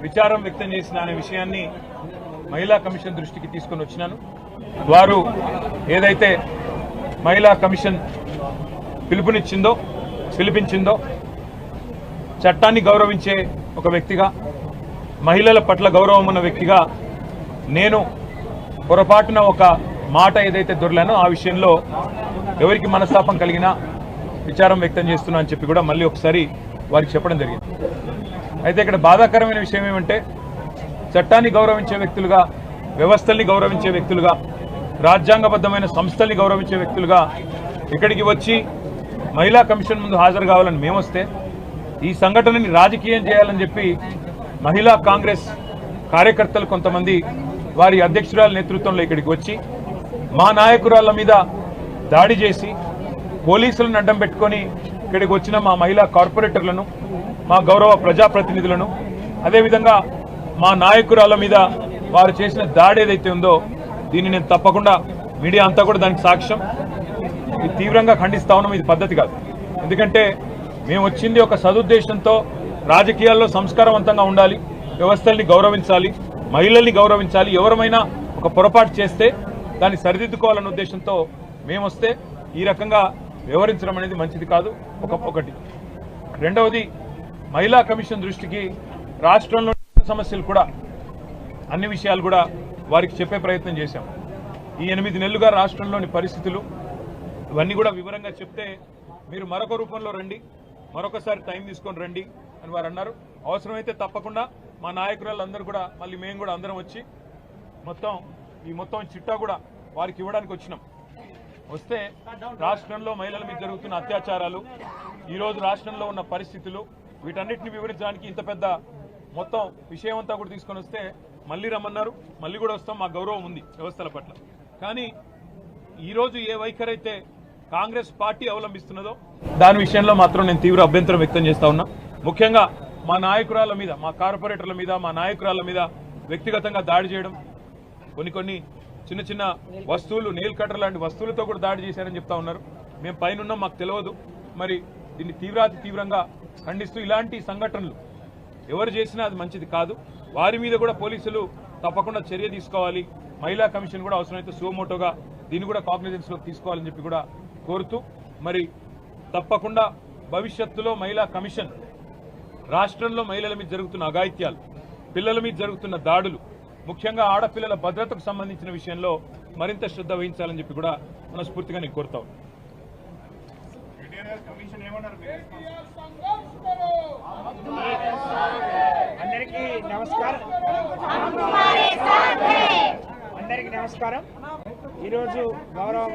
విచారం వ్యక్తం చేసిన అనే విషయాన్ని మహిళా కమిషన్ దృష్టికి తీసుకొని వచ్చినాను. వారు ఏదైతే మహిళా కమిషన్ పిలిపించిందో చట్టాన్ని గౌరవించే ఒక వ్యక్తిగా, మహిళల పట్ల గౌరవం ఉన్న వ్యక్తిగా నేను పొరపాటున ఒక మాట ఏదైతే దొరలానో ఆ విషయంలో ఎవరికి మనస్తాపం కలిగినా విచారం వ్యక్తం చేస్తున్నా అని చెప్పి కూడా మళ్ళీ ఒకసారి వారికి చెప్పడం జరిగింది. అయితే ఇక్కడ బాధాకరమైన విషయం ఏమంటే, చట్టాన్ని గౌరవించే వ్యక్తులుగా, వ్యవస్థల్ని గౌరవించే వ్యక్తులుగా, రాజ్యాంగబద్ధమైన సంస్థల్ని గౌరవించే వ్యక్తులుగా ఇక్కడికి వచ్చి మహిళా కమిషన్ ముందు హాజరు కావాలని మేము వస్తే ఈ సంఘటనని రాజకీయం చేయాలని చెప్పి మహిళా కాంగ్రెస్ కార్యకర్తలు కొంతమంది వారి అధ్యక్షురాల నేతృత్వంలో ఇక్కడికి వచ్చి మా నాయకురాళ్ల మీద దాడి చేసి పోలీసులను అడ్డం పెట్టుకొని ఇక్కడికి వచ్చిన మా మహిళా కార్పొరేటర్లను, మా గౌరవ ప్రజాప్రతినిధులను, అదేవిధంగా మా నాయకురాళ్ల మీద వారు చేసిన దాడి ఏదైతే ఉందో దీన్ని నేను తప్పకుండా, మీడియా అంతా కూడా దానికి సాక్ష్యం, ఇది తీవ్రంగా ఖండిస్తా ఉన్నాం. ఇది పద్ధతి కాదు. ఎందుకంటే మేము వచ్చింది ఒక సదుద్దేశంతో రాజకీయాల్లో సంస్కారవంతంగా ఉండాలి, వ్యవస్థల్ని గౌరవించాలి, మహిళల్ని గౌరవించాలి. ఎవరమైనా ఒక పొరపాటు చేస్తే దాన్ని సరిదిద్దుకోవాలన్న ఉద్దేశంతో మేము వస్తే ఈ రకంగా వ్యవహరించడం అనేది మంచిది కాదు. ఒకటి. రెండవది, మహిళా కమిషన్ దృష్టికి రాష్ట్రంలో సమస్యలు కూడా, అన్ని విషయాలు కూడా వారికి చెప్పే ప్రయత్నం చేశాం. ఈ 8 నెలలుగా రాష్ట్రంలోని పరిస్థితులు ఇవన్నీ కూడా వివరంగా చెప్తే మీరు మరొక రూపంలో రండి, మరొకసారి టైం తీసుకొని రండి అని వారు అన్నారు. అవసరమైతే తప్పకుండా మా నాయకురాళ్ళందరూ కూడా మళ్ళీ మేము కూడా అందరం వచ్చి మొత్తం చిట్టా కూడా వారికి ఇవ్వడానికి వచ్చినాం. వస్తే రాష్ట్రంలో మహిళల మీద జరుగుతున్న అత్యాచారాలు, ఈరోజు రాష్ట్రంలో ఉన్న పరిస్థితులు, వీటన్నిటిని వివరించడానికి ఇంత పెద్ద మొత్తం విషయం అంతా కూడా తీసుకొని వస్తే మళ్ళీ రమ్మన్నారు. మళ్ళీ కూడా వస్తాం. మా గౌరవం ఉంది వ్యవస్థల పట్ల. కానీ ఈరోజు ఏ వైఖరి అయితే కాంగ్రెస్ పార్టీ అవలంబిస్తున్నదో దాని విషయంలో మాత్రం నేను తీవ్ర అభ్యంతరం వ్యక్తం చేస్తా ఉన్నా. ముఖ్యంగా మా నాయకురాళ్ల మీద, మా కార్పొరేటర్ల మీద, మా నాయకురాళ్ల మీద వ్యక్తిగతంగా దాడి చేయడం, కొన్ని చిన్న వస్తువులు, నెయిల్ కటర్ లాంటి వస్తువులతో కూడా దాడి చేశారని చెప్తా ఉన్నారు. మేము పైన ఉన్నాం, మాకు తెలియదు. మరి దీన్ని తీవ్రంగా ఖండిస్తూ ఇలాంటి సంఘటనలు ఎవరు చేసినా అది మంచిది కాదు. వారి మీద కూడా పోలీసులు తప్పకుండా చర్య తీసుకోవాలి. మహిళా కమిషన్ కూడా అవసరమైతే సుమోటోగా దీన్ని కూడా కాగ్నిజెన్స్లోకి తీసుకోవాలని చెప్పి కూడా కోరుతూ, మరి తప్పకుండా భవిష్యత్తులో మహిళా కమిషన్ రాష్ట్రంలో మహిళల మీద జరుగుతున్న అఘాయిత్యాలు, పిల్లల మీద జరుగుతున్న దాడులు, ముఖ్యంగా ఆడపిల్లల భద్రతకు సంబంధించిన విషయంలో మరింత శ్రద్ధ వహించాలని చెప్పి కూడా మనస్ఫూర్తిగా నేను కోరుతా ఉన్నాను. అందరికీ నమస్కారం. ఈరోజు గౌరవ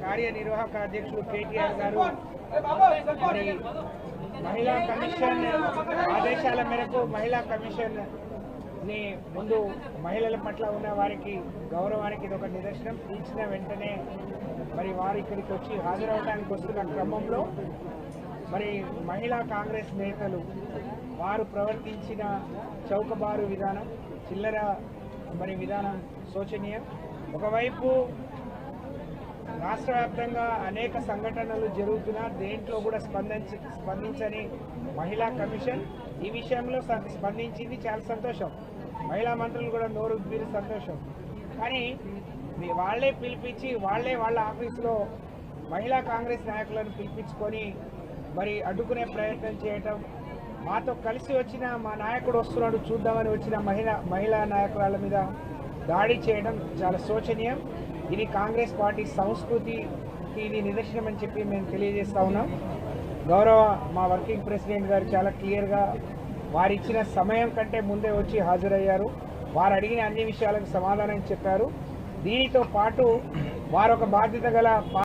కార్యనిర్వాహక అధ్యక్షులు కేటీఆర్ గారు మరి మహిళా కమిషన్ ఆదేశాల మేరకు మహిళా కమిషన్ ని ముందు మహిళల పట్ల ఉన్న వారికి గౌరవానికి ఇది ఒక నిదర్శనం. ఇచ్చిన వెంటనే మరి వారు ఇక్కడికి వచ్చి హాజరవడానికి వస్తున్న క్రమంలో మరి మహిళా కాంగ్రెస్ నేతలు వారు ప్రవర్తించిన చౌకబారు విధానం, చిల్లర విధానం శోచనీయం. ఒకవైపు రాష్ట్ర వ్యాప్తంగా అనేక సంఘటనలు జరుగుతున్నా దేంట్లో కూడా స్పందించని మహిళా కమిషన్ ఈ విషయంలో స్పందించింది. చాలా సంతోషం. మహిళా మంత్రులు కూడా నోరు ఉబ్బిరి సంతోషం. కానీ వాళ్లే పిలిపించి వాళ్ళ ఆఫీసులో మహిళా కాంగ్రెస్ నాయకులను పిలిపించుకొని మరి అడ్డుకునే ప్రయత్నం చేయటం, మాతో కలిసి వచ్చిన మా నాయకుడు వస్తున్నాడు చూద్దామని వచ్చిన మహిళా నాయకురాల మీద దాడి చేయడం చాలా శోచనీయం. ఇది కాంగ్రెస్ పార్టీ సంస్కృతికి ఇది నిదర్శనం అని చెప్పి మేము తెలియజేస్తా ఉన్నాం. గౌరవ మా వర్కింగ్ ప్రెసిడెంట్ గారు చాలా క్లియర్గా వారు ఇచ్చిన సమయం కంటే ముందే వచ్చి హాజరయ్యారు. వారు అడిగిన అన్ని విషయాలకు సమాధానం చెప్పారు. దీనితో పాటు వారు ఒక బాధ్యత గల